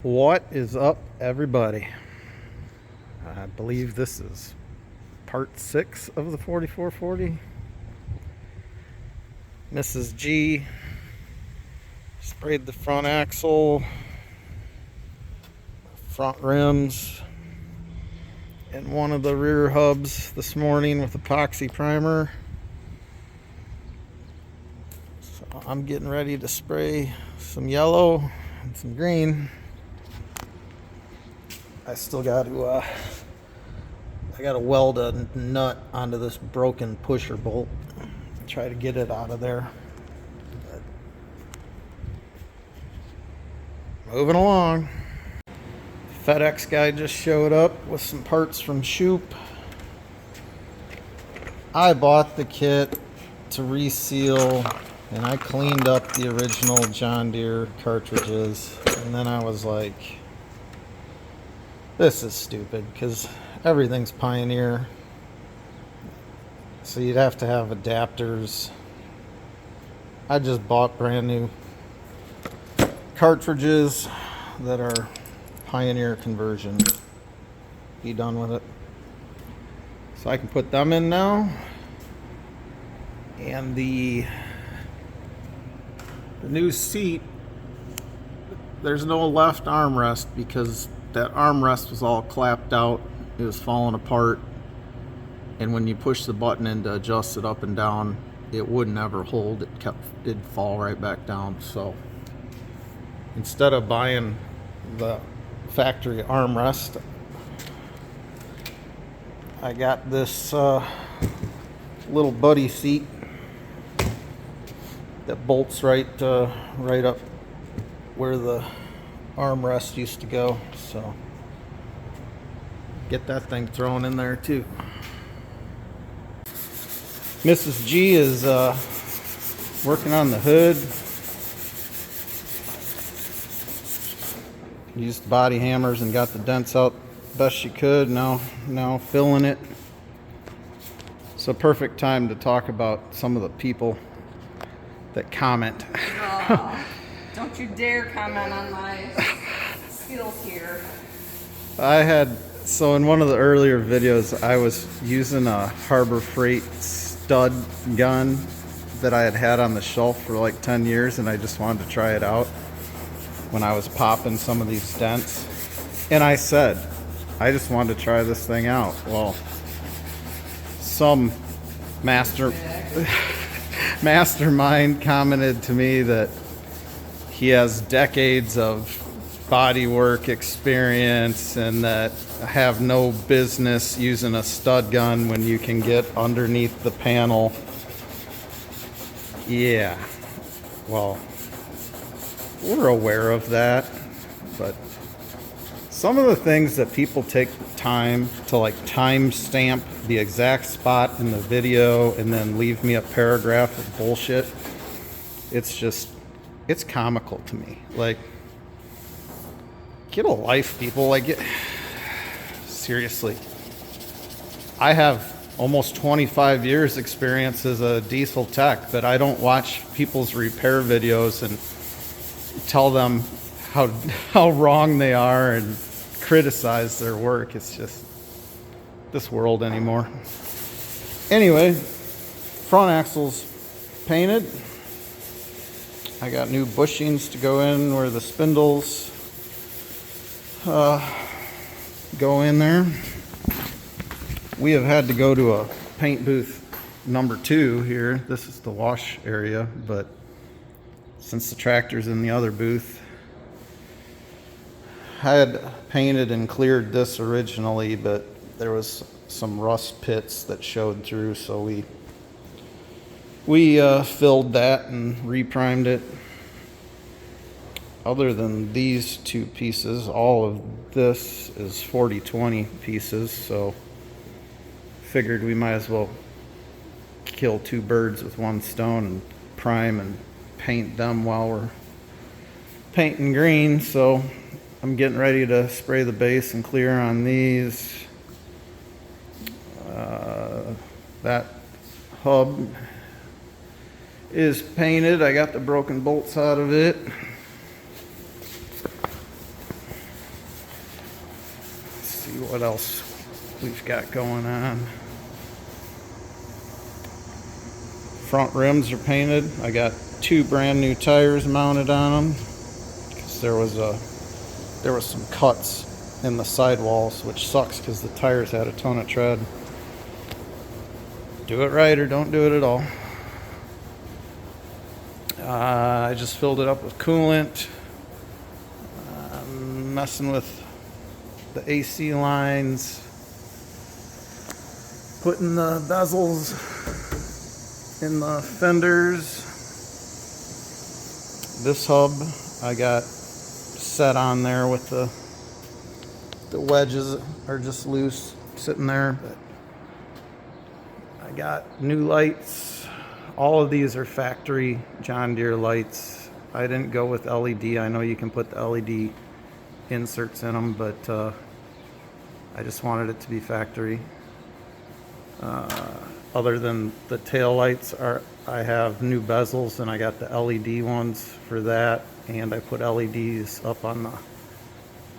What is up, everybody? I believe this is part 6 of the 4440. Mrs. G sprayed the front axle, front rims, and one of the rear hubs this morning with epoxy primer. So I'm getting ready to spray some yellow and some green. I still got to weld a nut onto this broken pusher bolt. Try to get it out of there. But moving along. FedEx guy just showed up with some parts from Shoop. I bought the kit to reseal, and I cleaned up the original John Deere cartridges, and then I was like, this is stupid, because everything's Pioneer, so you'd have to have adapters. I just bought brand new cartridges that are Pioneer conversion. Be done with it. So I can put them in now. And the new seat, there's no left armrest because that armrest was all clapped out. It was falling apart, and when you push the button in to adjust it up and down, it would never hold. It'd fall right back down. So instead of buying the factory armrest, I got this little buddy seat that bolts right up where the armrest used to go. So get that thing thrown in there too. Mrs. G is working on the hood. Used body hammers and got the dents out best she could. Now filling it. It's a perfect time to talk about some of the people that comment. Oh, don't you dare comment on my skills here. So in one of the earlier videos, I was using a Harbor Freight stud gun that I had on the shelf for like 10 years, and I just wanted to try it out when I was popping some of these dents. And I said, I just wanted to try this thing out. Well, some mastermind commented to me that he has decades of body work experience and that I have no business using a stud gun when you can get underneath the panel. Yeah, well, we're aware of that, but some of the things that people take time to like time stamp the exact spot in the video and then leave me a paragraph of bullshit, it's comical to me. Like, get a life, people. Like, seriously. I have almost 25 years experience as a diesel tech, but I don't watch people's repair videos and tell them how wrong they are and criticize their work. It's just this world anymore. Anyway, front axle's painted. I got new bushings to go in where the spindles go in there. We have had to go to a paint booth number 2 here. This is the wash area, but since the tractor's in the other booth, I had painted and cleared this originally, but there was some rust pits that showed through, so we filled that and reprimed it. Other than these 2 pieces, all of this is 40-20 pieces, so figured we might as well kill 2 birds with 1 stone and prime and paint them while we're painting green. So I'm getting ready to spray the base and clear on these. That hub is painted. I got the broken bolts out of it. see what else we've got going on. Front rims are painted. I got 2 brand new tires mounted on them because there was some cuts in the sidewalls, which sucks because the tires had a ton of tread. Do it right or don't do it at all. I just filled it up with coolant. I'm messing with the AC lines, putting the bezels in the fenders. This hub I got set on there with the wedges are just loose sitting there, but I got new lights. All of these are factory John Deere lights. I didn't go with LED. I know you can put the LED inserts in them, but I just wanted it to be factory. Other than the tail lights, I have new bezels, and I got the LED ones for that, and I put LEDs up on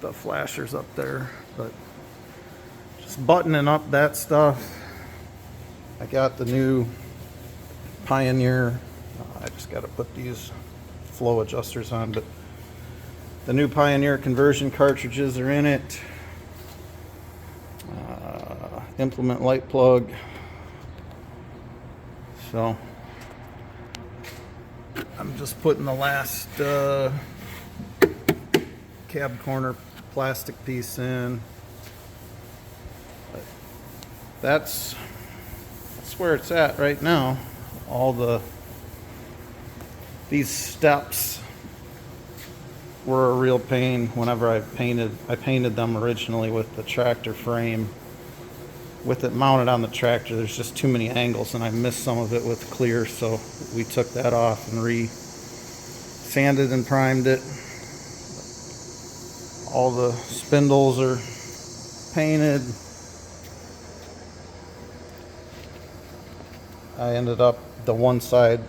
the flashers up there. But just buttoning up that stuff. I got the new Pioneer. I just got to put these flow adjusters on, but the new Pioneer conversion cartridges are in it. Implement light plug. So I'm just putting the last cab corner plastic piece in. But that's where it's at right now. These steps were a real pain whenever I painted them originally with the tractor frame. With it mounted on the tractor, there's just too many angles, and I missed some of it with clear, so we took that off and sanded and primed it. All the spindles are painted. I ended up, the one side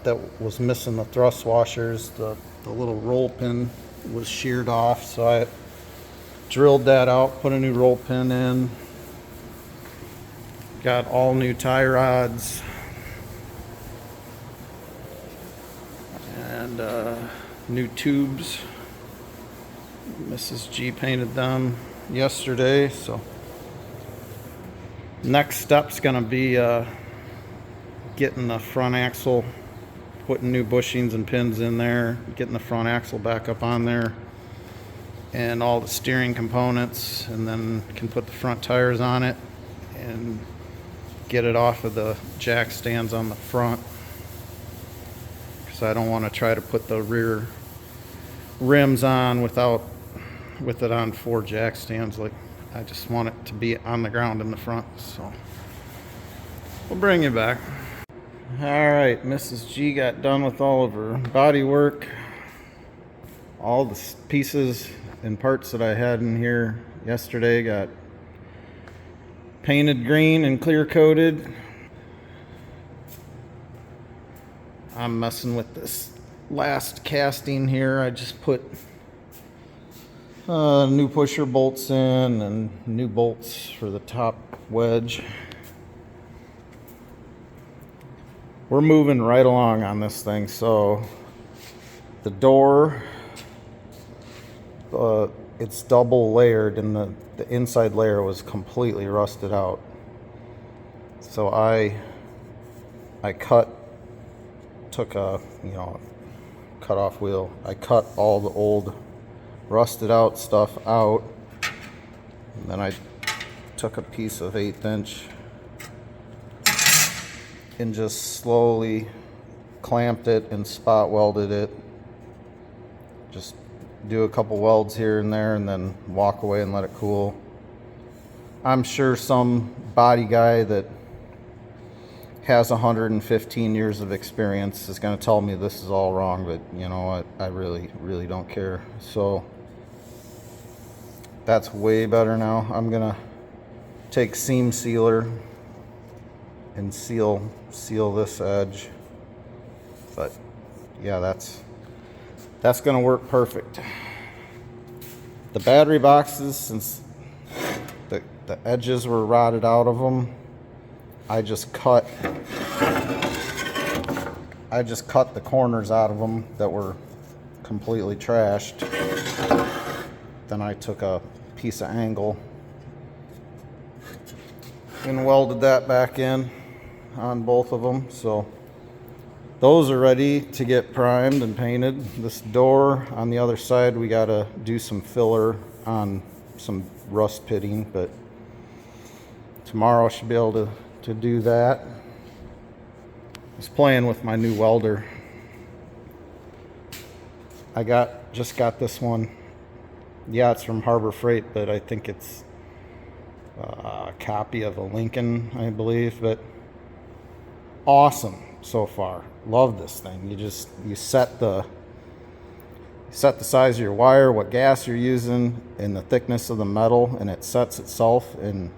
that was missing the thrust washers, the little roll pin was sheared off, so I drilled that out, put a new roll pin in. Got all new tie rods and new tubes. Mrs. G painted them yesterday, so next step's gonna be getting the front axle, putting new bushings and pins in there, getting the front axle back up on there, and all the steering components, and then can put the front tires on it and get it off of the jack stands on the front, because I don't want to try to put the rear rims on with it on 4 jack stands. Like, I just want it to be on the ground in the front. So we'll bring you back. All right, Mrs. G got done with all of her body work. All the pieces and parts that I had in here yesterday got painted green and clear coated. I'm messing with this last casting here. I just put new pusher bolts in and new bolts for the top wedge. We're moving right along on this thing. So the door, it's double layered, and the inside layer was completely rusted out. So I took a cut off wheel. I cut all the old rusted out stuff out, and then I took a piece of 1/8 inch and just slowly clamped it and spot welded it. Just do a couple welds here and there and then walk away and let it cool. I'm sure some body guy that has 115 years of experience is going to tell me this is all wrong, but you know what, I really don't care. So that's way better now. I'm gonna take seam sealer and seal this edge. But yeah, that's gonna work perfect. The battery boxes, since The edges were rotted out of them. I just cut the corners out of them that were completely trashed. Then I took a piece of angle and welded that back in on both of them. So those are ready to get primed and painted. This door on the other side, we gotta do some filler on some rust pitting, but tomorrow I should be able to do that. I was playing with my new welder. I just got this one. Yeah, it's from Harbor Freight, but I think it's a copy of a Lincoln, I believe. But awesome so far. Love this thing. You set the size of your wire, what gas you're using, and the thickness of the metal, and it sets itself. And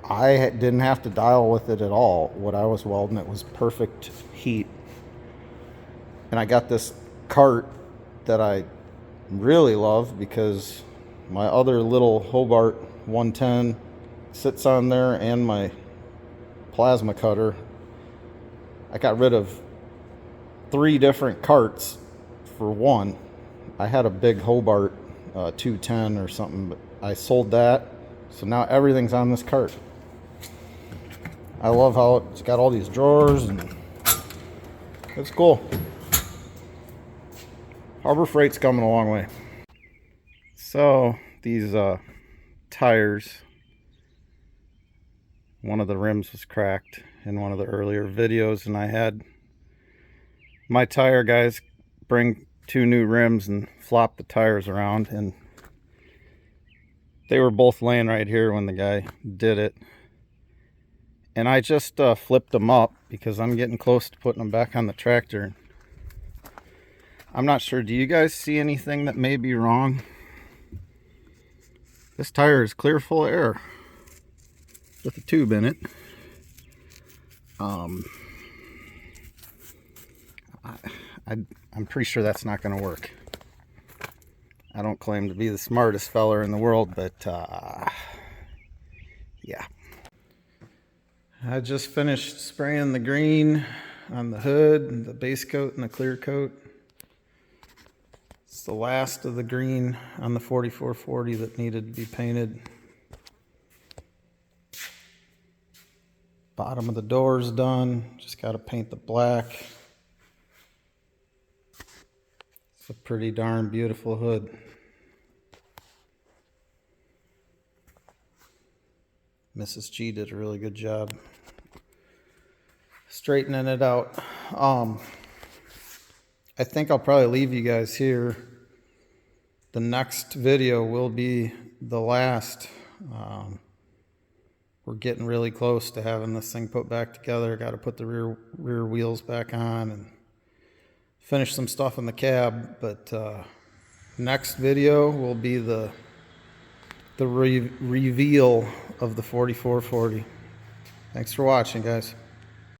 I didn't have to dial with it at all. What I was welding, it was perfect heat. And I got this cart that I really love because my other little Hobart 110 sits on there, and my plasma cutter. I got rid of 3 different carts for one. I had a big Hobart 210 or something, but I sold that, so now everything's on this cart. I love how it's got all these drawers, and it's cool. Harbor Freight's coming a long way. So these tires, one of the rims was cracked in one of the earlier videos, and I had my tire guys bring 2 new rims and flop the tires around, and they were both laying right here when the guy did it. And I just flipped them up because I'm getting close to putting them back on the tractor. I'm not sure, do you guys see anything that may be wrong? This tire is clear full of air with a tube in it. I'm pretty sure that's not going to work. I don't claim to be the smartest feller in the world, but yeah. I just finished spraying the green on the hood, the base coat, and the clear coat. It's the last of the green on the 4440 that needed to be painted. Bottom of the door is done. Just got to paint the black. It's a pretty darn beautiful hood. Mrs. G did a really good job straightening it out. I think I'll probably leave you guys here. The next video will be the last. We're getting really close to having this thing put back together. Got to put the rear wheels back on and finish some stuff in the cab. But next video will be the reveal of the 4440. Thanks for watching, guys.